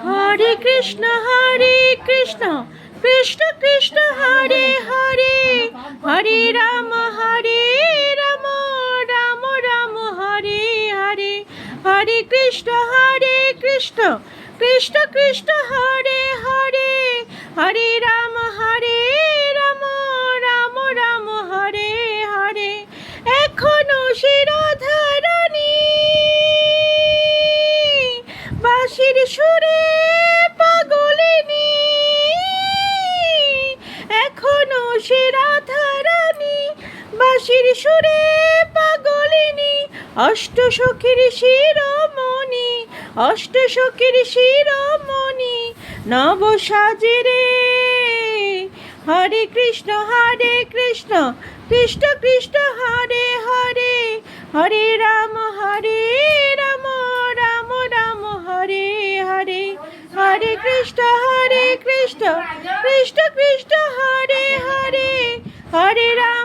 হরে কৃষ্ণ কৃষ্ণ কৃষ্ণ হরে হরে, হরে রাম রাম রাম হরে হরে। হরে কৃষ্ণ কৃষ্ণ কৃষ্ণ হরে হরে, হরে রাম রাম রাম হরে হরে। এখনো সে রাধারানী বাঁশির সুরে পাগলিনী, এখনো সে রাধারানী বাঁশির সুরে পাগলিনী। অষ্টসখীর শিরোমণি, অষ্টসখীর শিরোমণি নব সাজে রে। হরে কৃষ্ণ কৃষ্ণ কৃষ্ণ হরে হরে, হরে রাম রাম রাম হরে হরে। হরে কৃষ্ণ কৃষ্ণ কৃষ্ণ হরে হরে, হরে রাম